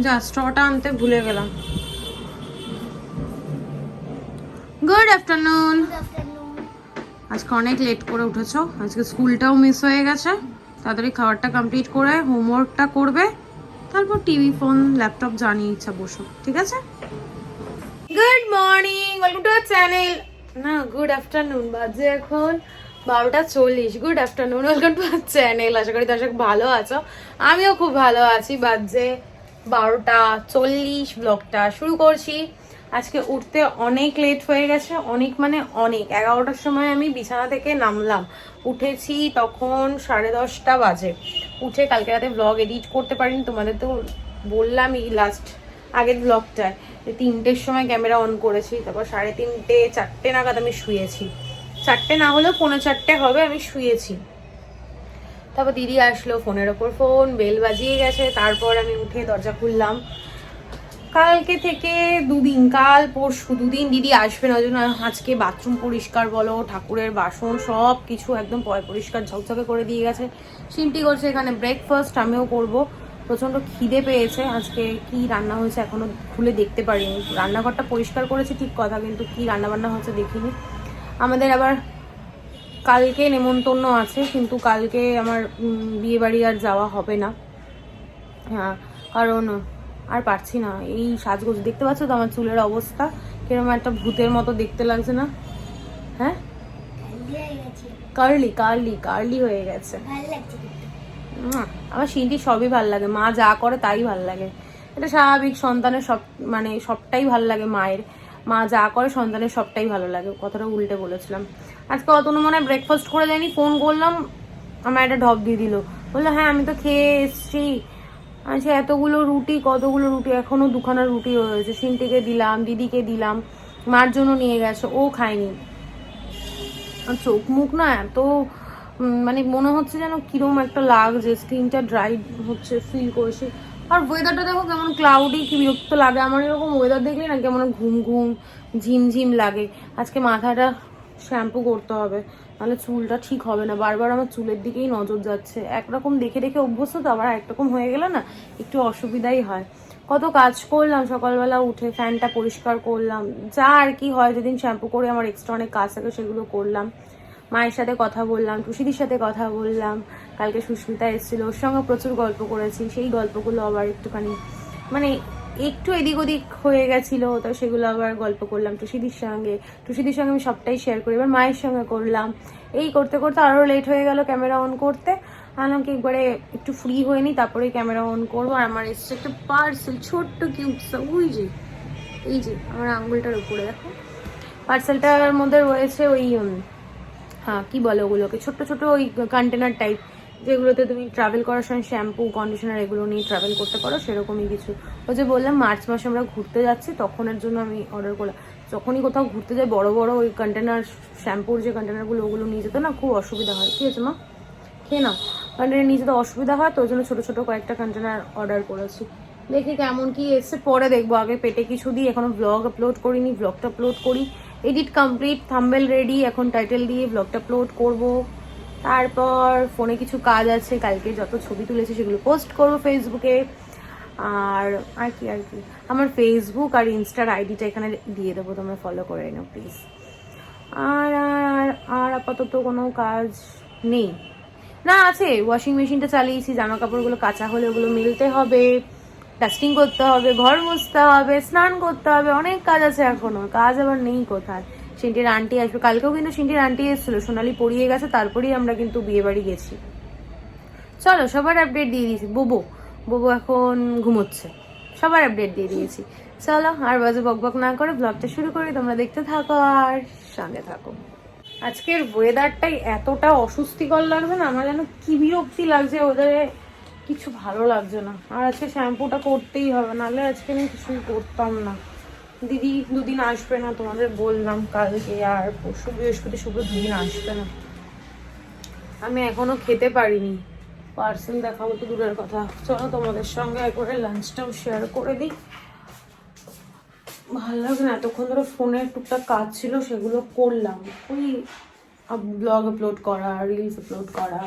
যা স্ট্রটা আনতে ভুলে গেলাম। Good afternoon. আজকে অনেক লেট করে উঠেছো, আজকে স্কুলটাও মিস হয়ে গেছে। তাড়াতাড়ি খাবারটা কমপ্লিট করে হোমওয়ার্কটা করবে, তারপর টিভি ফোন ল্যাপটপ জানিয়ে ইচ্ছা বসো, ঠিক আছে? Good morning, welcome to our channel. না, গুড আফটারনুন, বাজে এখন 12:40। Good afternoon, welcome to our channel. আশা করি দর্শক ভালো আছো, আমিও খুব ভালো আছি। বাজে 12:40, ব্লগটা শুরু করছি। আজকে উঠতে অনেক লেট হয়ে গেছে, অনেক মানে অনেক। 11টার সময় আমি বিছানা থেকে নামলাম, উঠেছি তখন 10:30 বাজে। উঠে কালকে রাতে ব্লগ এডিট করতে পারিনি, তোমাদের তো বললামই লাস্ট আগের ব্লগটায় 3টের সময় ক্যামেরা অন করেছি, তারপর 3:30 4টে নাগাদ আমি শুয়েছি। 4টে না হলেও 4:45 হবে, আমি শুয়েছি। তারপর দিদি আসলো, ফোনের ওপর ফোন, বেল বাজিয়ে গেছে। তারপর আমি উঠে দরজা খুললাম। কালকে থেকে দুদিন, কাল পরশু দুদিন দিদি আসবে না, জন্য আজকে বাথরুম পরিষ্কার বলো, ঠাকুরের বাসন সব কিছু একদম পরিষ্কার ঝকঝকে করে দিয়ে গেছে। সিমটি করছে এখানে ব্রেকফাস্ট, আমিও করব। প্রচণ্ড খিদে পেয়েছে। আজকে কি রান্না হয়েছে এখনো খুলে দেখতে পারিনি। রান্নাঘরটা পরিষ্কার করেছি ঠিক কথা, কিন্তু কি রান্না বান্না হয়েছে দেখিনি। আমাদের আবার কালকে নেমন্তন্ন আছে, কিন্তু কালকে আমার বিয়ে বাড়ি আর যাওয়া হবে না। হ্যাঁ, কারণ আর পারছি না। এই সাজগোজ দেখতে পাচ্ছ তো আমার চুলের অবস্থা কিরকম একটা ভূতের মতো দেখতে লাগছে না? হ্যাঁ, কার্লি কার্লি কার্লি হয়ে গেছে। আমার সিনটি সবই ভাল লাগে, মা যা করে তাই ভাল লাগে। এটা স্বাভাবিক, সন্তানের সব মানে সবটাই ভাল লাগে মায়ের। মা যা করে সন্তানের সবটাই ভালো লাগে, কথাটা উল্টে বলেছিলাম। আজকে অতনু মনে হয় ব্রেকফাস্ট করে যায়নি, ফোন করলাম, আমার একটা ঢপ দিয়ে দিল। বললো হ্যাঁ আমি তো খেয়ে এসছি। আচ্ছা, এতগুলো রুটি, কতগুলো রুটি, এখনো 2খানা রুটি রয়েছে। সিনটিকে দিলাম, দিদিকে দিলাম, মার জন্য নিয়ে গেছে, ও খায়নি। চোখ মুখ না এত মানে মনে হচ্ছে যেন কিরম একটা লাগছে, স্কিনটা ড্রাই হচ্ছে ফিল করছি। আর ওয়েদারটা দেখো কেমন ক্লাউডি, কি বিরক্ত লাগে আমার। এরকম ওয়েদার দেখলে না কেমন ঘুম ঘুম ঝিমঝিম লাগে। আজকে মাথাটা শ্যাম্পু করতে হবে, নাহলে চুলটা ঠিক হবে না। বারবার আমার চুলের দিকেই নজর যাচ্ছে। একরকম দেখে দেখে অভ্যস্ত তো, আবার একরকম হয়ে গেলে না একটু অসুবিধাই হয়। কত কাজ করলাম সকালবেলা উঠে, ফ্যানটা পরিষ্কার করলাম, যা আর কি হয় যেদিন শ্যাম্পু করে আমার এক্সট্রা অনেক কাজ থাকে সেগুলো করলাম। মায়ের সাথে কথা বললাম, টুসিদির সাথে কথা বললাম। কালকে সুস্মিতা এসেছিল, ওর সঙ্গে প্রচুর গল্প করেছি। সেই গল্পগুলো আবার একটুখানি মানে একটু এদিক ওদিক হয়ে গেছিলো, তো সেগুলো আবার গল্প করলাম টুসিদির সঙ্গে। টুসিদির সঙ্গে আমি সবটাই শেয়ার করি, এবার মায়ের সঙ্গে করলাম। এই করতে করতে আরও লেট হয়ে গেল ক্যামেরা অন করতে। আনলাম কি একবারে একটু ফ্রি হয়ে নি, তারপরে ক্যামেরা অন করবো। আর আমার এসছে একটা পার্সেল, ছোট্ট কিউটসা, ওই যে এই যে আমার আঙুলটার উপরে দেখো। পার্সেলটার মধ্যে রয়েছে ওই হ্যাঁ কি বলে ওগুলোকে, ছোট্ট ছোট ওই কন্টেনার টাইপ, যেগুলোতে তুমি ট্রাভেল করার সময় শ্যাম্পু কন্ডিশনার এগুলো নিয়ে ট্রাভেল করতে পারো, সেরকমই কিছু। ওই যে বললাম মার্চ মাসে আমরা ঘুরতে যাচ্ছি, তখনের জন্য আমি অর্ডার করলাম। যখনই কোথাও ঘুরতে যাই বড় বড় ওই কন্টেনার, শ্যাম্পুর যে কন্টেনারগুলো ওগুলো নিয়ে যেতে না খুব অসুবিধা হয়। ঠিক আছে মা, খেয়ে নাও। কন্টেনার নিয়ে যেতে অসুবিধা হয়, তো ওই জন্য ছোটো ছোটো কয়েকটা কন্টেনার অর্ডার করেছি। দেখি কেমন কি এসছে, পরে দেখবো। আগে পেটে কিছু দিই, এখনো ব্লগ আপলোড করিনি, ব্লগটা আপলোড করি। এডিট কমপ্লিট, থাম্বনেল রেডি, এখন টাইটেল দিয়ে ব্লগটা আপলোড করব। তারপর ফোনে কিছু কাজ আছে, কালকে যত ছবি তুলেছি সেগুলো পোস্ট করব ফেসবুকে। আর আর কি আর কি, আমার ফেসবুক আর ইনস্টার আইডিটা এখানে দিয়ে দেবো, তোমরা ফলো করে নাও প্লিজ। আর আর আর আপাতত কোনো কাজ নেই। না আছে, ওয়াশিং মেশিনটা চালিয়েছি, জামা কাপড়গুলো কাঁচা হলে ওগুলো মেলতে হবে, ডাস্টিং করতে হবে, ঘর মুছতে হবে, স্নান করতে হবে, অনেক কাজ আছে এখনো। কাজ আবার নেই কোথায়। সিন্টির আন্টি আসবে কালকেও, কিন্তু সিন্টির আন্টি এসেছিল, সোনালি পড়িয়ে গেছে, তারপরেই আমরা কিন্তু বিয়ে বাড়ি গেছি। চলো সবার আপডেট দিয়ে দিয়েছি। বোবো বোবো এখন ঘুমোচ্ছে, সবার আপডেট দিয়ে দিয়েছি। চলো আর বাজে বকবক না করে ব্লগটা শুরু করি, তোমরা দেখতে থাকো আর সঙ্গে থাকো। আজকের ওয়েদারটাই এতটা অস্বস্তিকর লাগছে না, আমার যেন কি বিরক্তি লাগছে, ওদের কিছু ভালো লাগছে না। আর আজকে শ্যাম্পুটা করতেই হবে, নাহলে আজকে আমি কিছুই করতাম না। দিদি দুদিন আসবে না, তোমাদের বললাম কালকে আর পরশু বৃহস্পতি শুক্র দুদিন আসবে না। আমি এখনো খেতে পারিনি, পার্সেল দেখাবো তো দূরের কথা। চলো তোমাদের সঙ্গে একবারে লাঞ্চটাও শেয়ার করে দিই। ভালো লাগছে না, এতক্ষণ ধরে ফোনের টুকটাক কাজ ছিল, সেগুলো করলাম। ওই ব্লগ আপলোড করা, রিলস আপলোড করা,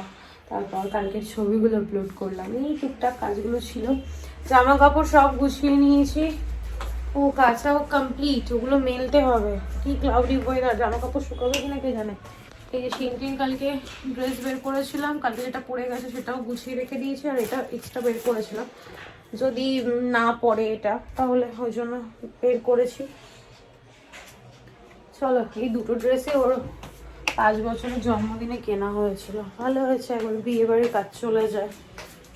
তারপর কালকের ছবিগুলো আপলোড করলাম, এই টুকটাক কাজগুলো ছিল। জামা কাপড় সব গুছিয়ে নিয়েছি, ও কাঁচাও কমপ্লিট, ওগুলো মেলতে হবে। কি ক্লাউডি ওয়েদার, জামা কাপড় শুকাবে কিনা কে জানে। এই যে শিনটিন কালকে ড্রেস বের করেছিলাম, কালকে যেটা পরে গেছে সেটাও গুছিয়ে রেখে দিয়েছি, আর এটা এক্সট্রা বের করেছিলাম, যদি না পরে এটা তাহলে ওই জন্য বের করেছি। চলো, এই দুটো ড্রেসে ওর 5 বছরের জন্মদিনে কেনা হয়েছিল, ভালো হয়েছে, একবার বিয়ে বাড়ির কাজ চলে যায়।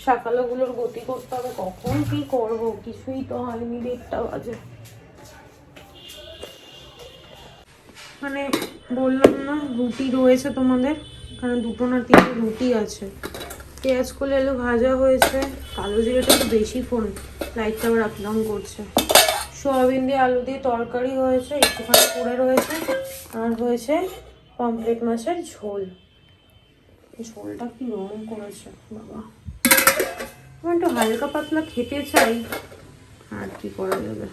সকালগুলোর গতি করতে হবে, কখন কি করব কিছুই তো হয়নি, 1:30 বাজে। মানে বললাম না রুটি রয়েছে তোমাদের, এখানে 2 না 3 রুটি আছে, পেঁয়াজ কলি আলু ভাজা হয়েছে, কালো জিরাটা একটু বেশি ফোড়ন, লাইটটা আবার আপ ডাউন করছে। সোয়াবিন দিয়ে আলু দিয়ে তরকারি হয়েছে, একটুখানি পুড়ে রয়েছে, আর হয়েছে পমফ্রেট মাছের ঝোল। ঝোলটা কি নরম করেছে বাবা, আমার একটু হালকা পাতলা খেতে চাই, আর কি করা যাবে।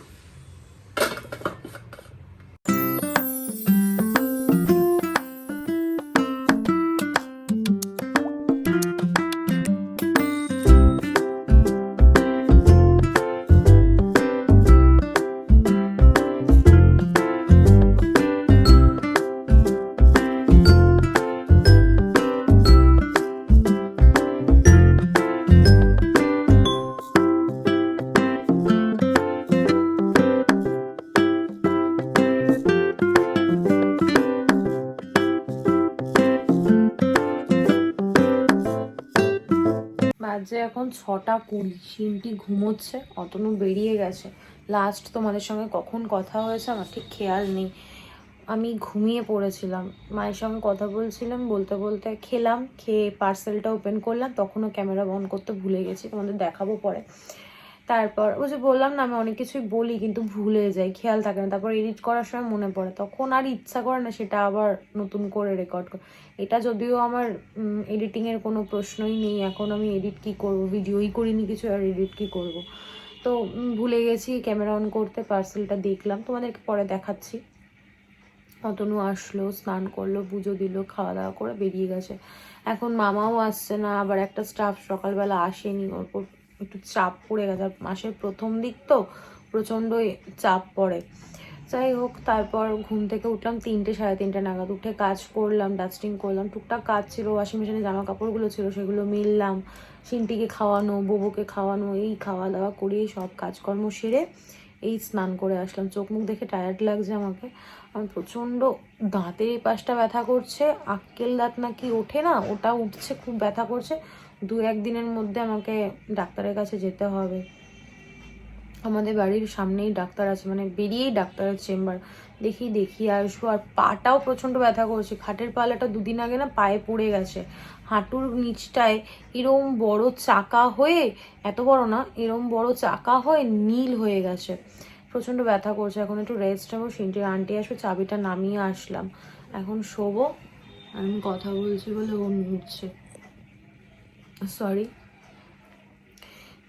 বাজে এখন 6:20, শিনটি ঘুমোচ্ছে, অতনু বেরিয়ে গেছে। লাস্ট তোমাদের সঙ্গে কখন কথা হয়েছে আমার ঠিক খেয়াল নেই, আমি ঘুমিয়ে পড়েছিলাম, মায়ের সঙ্গে কথা বলছিলাম, বলতে বলতে খেলাম, খেয়ে পার্সেলটা ওপেন করলাম, তখনও ক্যামেরা বন্ধ করতে ভুলে গেছি, তোমাদের দেখাবো পরে। তারপর ওই যে বললাম না আমি অনেক কিছুই বলি কিন্তু ভুলে যাই, খেয়াল থাকে না, তারপর এডিট করার সময় মনে পড়ে, তখন আর ইচ্ছা করে না সেটা আবার নতুন করে রেকর্ড করে। এটা যদিও আমার এডিটিংয়ের কোনো প্রশ্নই নেই, এখন আমি এডিট কি করব, ভিডিওই করিনি কিছু, আর এডিট কি করব, তো ভুলে গেছি ক্যামেরা অন করতে। পার্সেলটা দেখলাম, তোমাদেরকে পরে দেখাচ্ছি। অতনু আসলো, স্নান করলো, পুজো দিল, খাওয়া দাওয়া করে বেরিয়ে গেছে। এখন মামাও আসছে না, আবার একটা স্টাফ সকালবেলা আসেনি, ওর উপর একটু চাপ পড়ে গেছে, মাসের প্রথম দিক তো প্রচণ্ড চাপ পড়ে। যাই হোক, তারপর ঘুম থেকে উঠলাম 3টে 3:30 নাগাদ, উঠে কাজ করলাম, ডাস্টিং করলাম, টুকটাক কাজ ছিল, ওয়াশিং মেশিনে জামা কাপড়গুলো ছিল সেগুলো মিললাম, সিনটিকে খাওয়ানো, বোবোকে খাওয়ানো, এই খাওয়া দাওয়া করিয়ে সব কাজকর্ম সেরে এই স্নান করে আসলাম। চোখ মুখ দেখে টায়ার্ড লাগছে আমাকে, আমার প্রচণ্ড দাঁতের এই পাশটা ব্যথা করছে, আক্কেল দাঁত নাকি ওঠে না, ওটা উঠছে, খুব ব্যথা করছে। 2-1 দিনের মধ্যে আমাকে ডাক্তারের কাছে যেতে হবে, আমাদের বাড়ির সামনেই ডাক্তার আছে, মানে বেরিয়েই ডাক্তারের চেম্বার, দেখিয়ে আসবো। আর পাটাও প্রচণ্ড ব্যথা করছে, খাটের পালাটা 2 দিন আগে না পায়ে পড়ে গেছে, হাঁটুর নিচটায় এরম বড় চাকা হয়ে, এত বড় না, এরম বড় চাকা হয়ে নীল হয়ে গেছে, প্রচণ্ড ব্যথা করছে। এখন একটু রেস্ট নেবো, সিনটির আন্টি আসবে, চাবিটা নামিয়ে আসলাম, এখন শোবো। আমি কথা বলছি বলে ও উঠছে, সরি।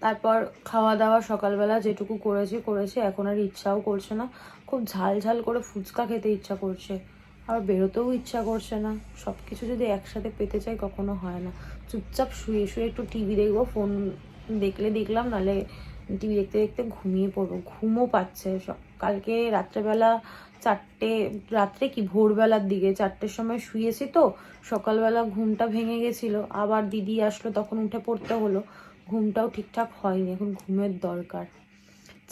তারপর খাওয়া দাওয়া সকালবেলা যেটুকু করেছি, এখন আর ইচ্ছাও করছে না, খুব ঝাল করে ফুচকা খেতে ইচ্ছা করছে, আর বেরোতেও ইচ্ছা করছে না। সব কিছু যদি একসাথে পেতে চাই কখনো হয় না। চুপচাপ শুয়ে একটু টিভি দেখবো, ফোন দেখলে দেখলাম, নাহলে টিভি দেখতে দেখতে ঘুমিয়ে পড়বো, ঘুমও পাচ্ছে। কালকে রাত্রেবেলা ভোরবেলার দিকে 4টের সময় শুয়েছি, তো সকালবেলা ঘুমটা ভেঙে গেছিলো, আবার দিদি আসলো তখন উঠে পড়তে হলো, ঘুমটাও ঠিকঠাক হয়নি, এখন ঘুমের দরকার।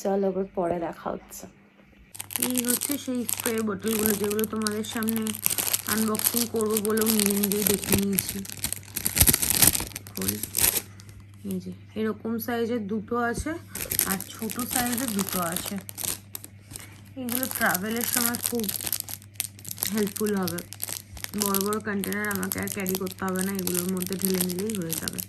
চলো আবার পরে দেখা হচ্ছে। এই হচ্ছে সেই স্প্রে বোতলগুলো যেগুলো তোমাদের সামনে আনবক্সিং করবো বলেও নিজেই দেখে নিয়েছি। এই যে এরকম সাইজের 2টো আছে, আর ছোট সাইজের 2টো আছে, এগুলো ট্রাভেলের সময় খুব হেল্পফুল হবে। বড় কন্টেনার আমাকে আর ক্যারি করতে হবে না, এগুলোর মধ্যে ঢেলে নিলেই হয়ে যাবে।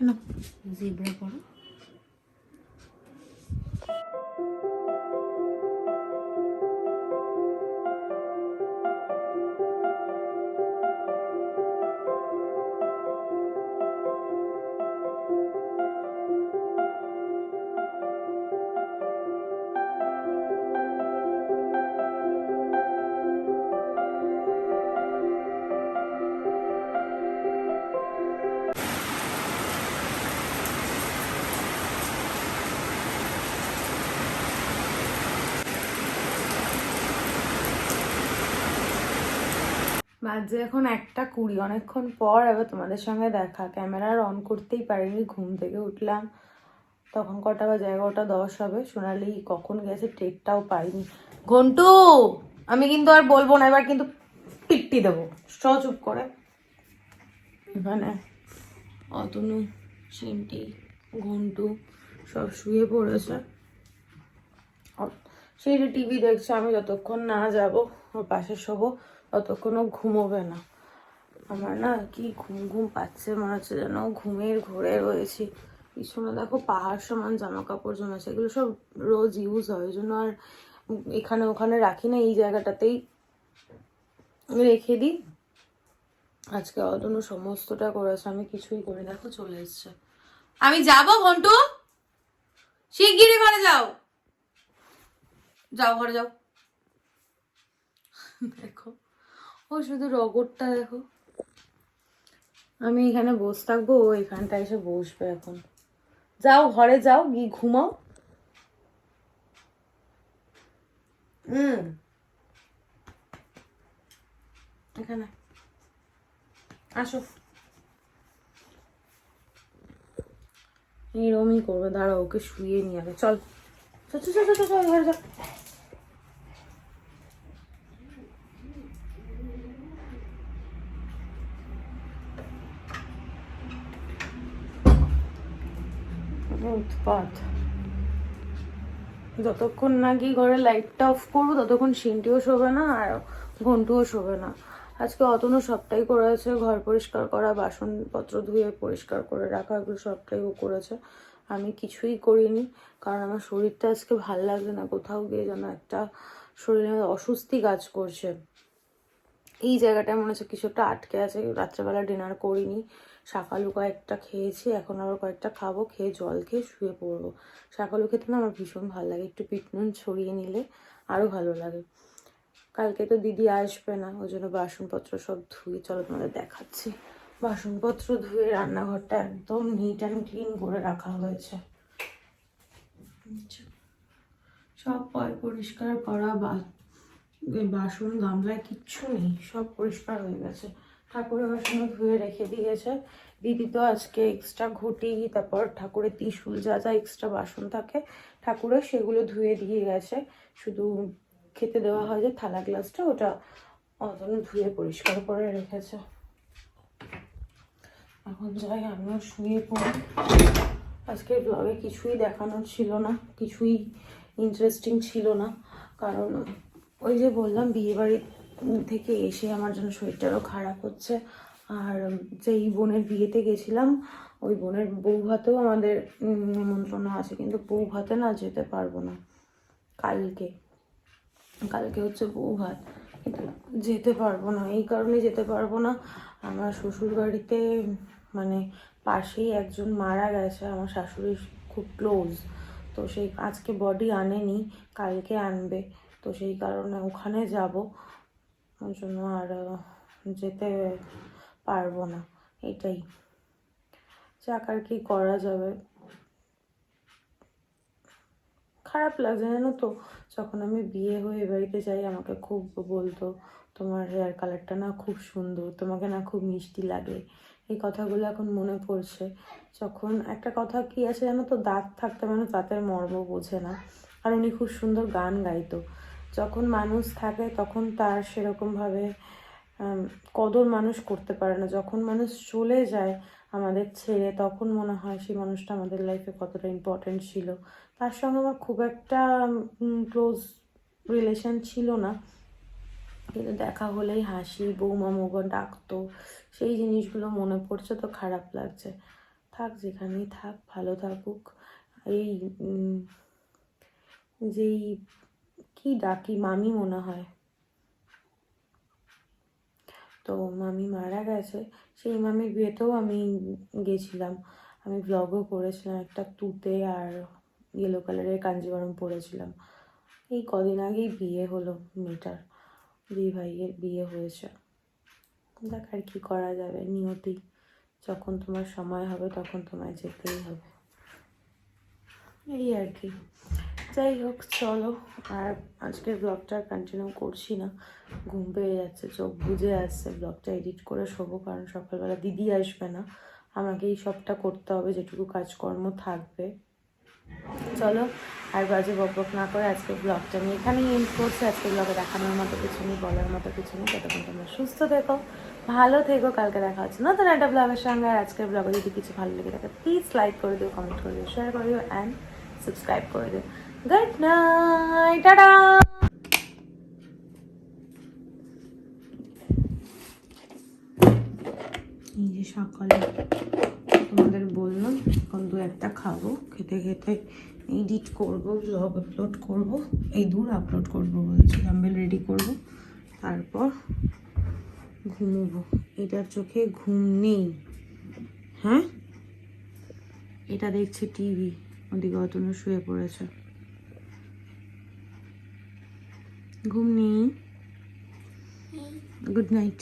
না জিব্রা করো। বাজে এখন 1:20, অনেকক্ষণ পর এবার তোমাদের সঙ্গে দেখা। ক্যামেরা অন করতেই পারিনি, ঘুম থেকে উঠলাম তখন কটা বাজে, 11:10 হবে। সোনালি কখন গেছে টেরটাও পাইনি। ঘন্টু আমি কিন্তু আর বলবো না, এবার কিন্তু পিট্টি দেবো, চুপ করে। এখানে অতনু, সিমটি, ঘন্টু সব শুয়ে পড়েছে, সেই টিভি দেখছে। আমি যতক্ষণ না যাব ওর পাশে শোবো ততক্ষণও ঘুমোবে না। আমার না কি ঘুম ঘুম পাচ্ছে, মনে হচ্ছে যেন ঘুমের ঘোরে রয়েছি। পিছনে দেখো পাহাড় সমান জামা কাপড় জমেছে, এগুলো সব রোজ ইউজ হয়, ওই জন্য আর এখানে ওখানে রাখি না, এই জায়গাটাতেই রেখে দিই। আজকে অতনু সমস্তটা করেছে, আমি কিছুই করি। দেখো চলে এসছে। আমি যাব ঘন্টু, শিগগিরই ঘরে যাও, যাও ঘরে যাও। দেখো ও শুধু রগরটা দেখো। আমি এখানে বসে থাকবো, ও এখানটা এসে বসবে এখন। যাও ঘরে যাও, গিয়ে ঘুমাও। এখানে আসো। এরমই করবে, দাঁড়া ওকে শুয়ে নিয়ে আগে। চল চল চল চল চল চল ঘরে যা। উৎপাত, যতক্ষণ না গিয়ে ঘরে লাইটটা অফ করবো ততক্ষণ সিনটিও শোবে না আর ঘন্টুও শোবে না। আজকে অতনু সবটাই করেছে, ঘর পরিষ্কার করা, বাসনপত্র ধুয়ে পরিষ্কার করে রাখা, এগুলো সবটাই ও করেছে। আমি কিছুই করিনি, কারণ আমার শরীরটা আজকে ভাল লাগছে না। কোথাও গিয়ে যেন একটা শরীরে অস্বস্তি কাজ করছে। এই জায়গাটায় মনে হচ্ছে কিছু একটা আটকে আছে। রাত্রেবেলা ডিনার করিনি, শাকালু কয়েকটা খেয়েছি, এখন আবার কয়েকটা খাবো, খেয়ে জল খেয়ে শুয়ে পড়বো। শাকালু খেতে না আমার ভীষণ ভালো লাগে, একটু পিটনুন ছড়িয়ে নিলে আরও ভালো লাগে। কালকে তো দিদি আসবে না, ওই জন্য বাসনপত্র সব ধুয়ে, চলো তোমাদের দেখাচ্ছি। বাসনপত্র ধুয়ে রান্নাঘরটা একদম নিট অ্যান্ড ক্লিন করে রাখা হয়েছে। সব পরিষ্কার করা, বাসন গামলায় কিচ্ছু নেই, সব পরিষ্কার হয়ে গেছে। ঠাকুরের বাসনও ধুয়ে রেখে দিয়েছে দিদি। তো আজকে এক্সট্রা ঘটি, তারপর ঠাকুরের ত্রিশূল, যা যা এক্সট্রা বাসন থাকে ঠাকুরের, সেগুলো ধুয়ে দিয়ে গেছে। শুধু খেতে দেওয়া হয় যে থালা গ্লাসটা, ওটা অতনু ধুয়ে পরিষ্কার করে রেখেছে। এখন যাই আমিও শুয়ে পড়ি। আজকের ব্লগে কিছুই দেখানোর ছিল না, কিছুই ইন্টারেস্টিং ছিল না, কারণ ওই যে বললাম বিয়েবাড়ি থেকে এসে আমার জন্য শরীরটারও খারাপ হচ্ছে। আর যেই বোনের বিয়েতে গেছিলাম, ওই বোনের বউ ভাতেও আমাদের নিমন্ত্রণ আছে, কিন্তু বউ ভাতে না যেতে পারবো না। কালকে হচ্ছে বউ ভাত, কিন্তু যেতে পারবো না। এই কারণে যেতে পারবো না, আমার শ্বশুর বাড়িতে মানে পাশেই একজন মারা গেছে, আমার শাশুড়ির খুব ক্লোজ। তো সেই আজকে বডি আনেনি, কালকে আনবে, তো সেই কারণে ওখানে যাব। ওই জন্য আর যেতে পারবো না, এটাই। যাক আর কি করা যাবে। খারাপ লাগছে জানো তো, যখন আমি বিয়ে হয়ে বাড়িতে যাই আমাকে খুব বলতো তোমার হেয়ার কালারটা না খুব সুন্দর, তোমাকে না খুব মিষ্টি লাগে। এই কথাগুলো এখন মনে পড়ছে। যখন একটা কথা কি আছে জানো তো, দাঁত থাকতে মানুষ দাঁতের মর্ম বোঝে না। আর উনি খুব সুন্দর গান গাইতো। যখন মানুষ থাকে তখন তার সেরকমভাবে কদর মানুষ করতে পারে না। যখন মানুষ চলে যায় আমাদের ছেড়ে, তখন মনে হয় সেই মানুষটা আমাদের লাইফে কতটা ইম্পর্টেন্ট ছিল। তার সঙ্গে আমার খুব একটা ক্লোজ রিলেশন ছিল না, কিন্তু দেখা হলেই হাসি, বৌমা মোগো ডাকতো, সেই জিনিসগুলো মনে পড়ছে, তো খারাপ লাগছে। থাক, যেখানেই থাক, ভালো থাকুক। এই যেই কি ডাকি, মামি মনে হয়, তো মামি মারা গেছে। সেই মামির বিয়েতেও আমি গেছিলাম, আমি ব্লগও করেছিলাম, একটা তুতে আর ইয়েলো কালারের কাঞ্জিবরম পরেছিলাম। এই কদিন আগেই বিয়ে হলো মেয়েটার, দুই ভাইয়ের বিয়ে হয়েছে। দেখ আর কি করা যাবে, নিয়তি, যখন তোমার সময় হবে তখন তোমায় যেতেই হবে, এই আর কি। যাই হোক, চলো আর আজকের ব্লগটা কন্টিনিউ করছি না, ঘুম পেয়ে যাচ্ছে, চোখ বুজে আসছে। ব্লগটা এডিট করে শোবো, কারণ সকালবেলা দিদি আসবে না, আমাকেই সবটা করতে হবে যেটুকু কাজকর্ম থাকবে। চলো আর বাজে বকবক না করে আজকের ব্লগটা আমি এখানেই এন্ড করছি। আজকের ব্লগে দেখানোর মতো কিছু নেই, বলার মতো কিছু নেই। ততক্ষণ তোমরা সুস্থ থেকো, ভালো থেকো, কালকে দেখা হচ্ছে নতুন একটা ব্লগের সঙ্গে। আর আজকের ব্লগে যদি কিছু ভালো লেগে থাকে প্লিজ লাইক করে দিও, কমেন্ট করে দিও, শেয়ার করে দিও অ্যান্ড সাবস্ক্রাইব করে দিও। Good night, tata. এই যে সকালে তোমাদের বললাম এখন 2-1টা খাবো, খেতে খেতে এডিট করবো, ব্লগ আপলোড করবো, এই দূর আপলোড করবো বলছি, থাম্বনেল রেডি করবো, তারপর ঘুমোবো। এটার চোখে ঘুম নেই, হ্যাঁ, এটা দেখছে টিভি, ওদিকে অতনু শুয়ে পড়েছে, ঘুম নেই। Good night.